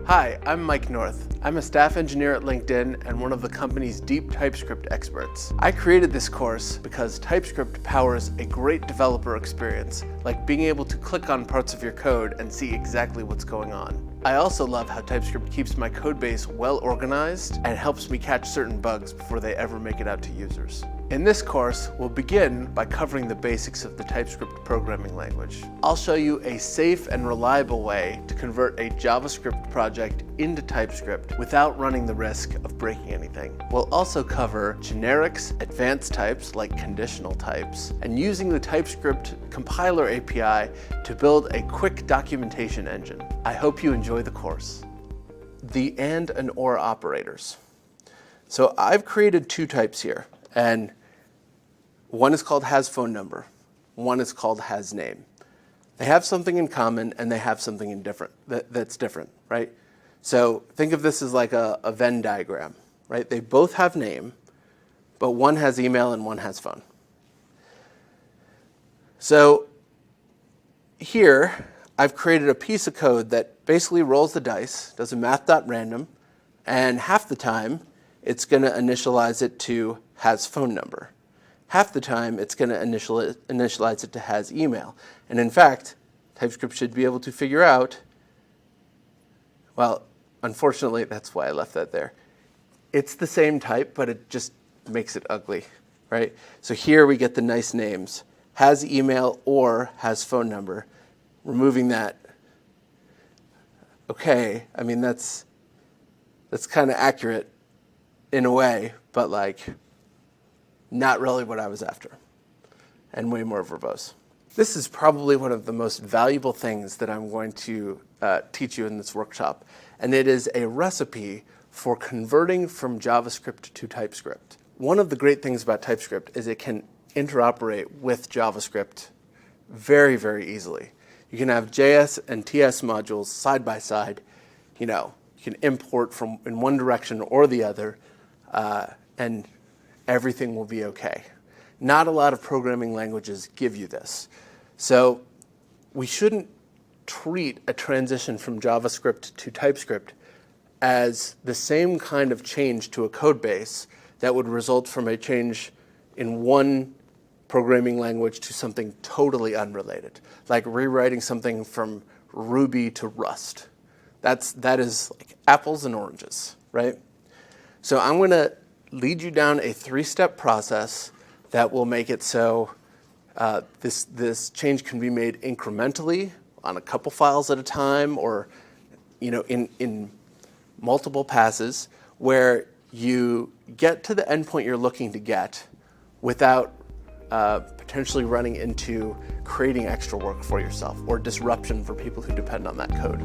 Hi, I'm Mike North. I'm a staff engineer at LinkedIn and one of the company's deep TypeScript experts. I created this course because TypeScript powers a great developer experience, like being able to click on parts of your code and see exactly what's going on. I also love how TypeScript keeps my codebase well organized and helps me catch certain bugs before they ever make it out to users. In this course, we'll begin by covering the basics of the TypeScript programming language. I'll show you a safe and reliable way to convert a JavaScript project into TypeScript without running the risk of breaking anything. We'll also cover generics, advanced types like conditional types, and using the TypeScript compiler API to build a quick documentation engine. I hope you enjoy the course. The and or operators. So I've created two types here, and one is called has phone number, one is called has name. They have something in common and they have something in that's different, right? So think of this as like a Venn diagram, right? They both have name, but one has email and one has phone. So here, I've created a piece of code that basically rolls the dice, does a math.random, and half the time, it's going to initialize it to has phone number. Half the time, it's going to initialize it to has email. And in fact, TypeScript should be able to figure out, well, unfortunately, that's why I left that there. It's the same type, but it just makes it ugly, right? So here we get the nice names, has email or has phone number. Removing that, okay, I mean, that's kind of accurate in a way, but like, not really what I was after, and way more verbose. This is probably one of the most valuable things that I'm going to teach you in this workshop, and it is a recipe for converting from JavaScript to TypeScript. One of the great things about TypeScript is it can interoperate with JavaScript very, very easily. You can have JS and TS modules side by side. You can import from in one direction or the other, and everything will be okay. Not a lot of programming languages give you this. So we shouldn't treat a transition from JavaScript to TypeScript as the same kind of change to a code base that would result from a change in one programming language to something totally unrelated, like rewriting something from Ruby to Rust. That is like apples and oranges, right? So I'm going to lead you down a three-step process that will make it so this change can be made incrementally on a couple files at a time, or in multiple passes, where you get to the endpoint you're looking to get without potentially running into creating extra work for yourself or disruption for people who depend on that code.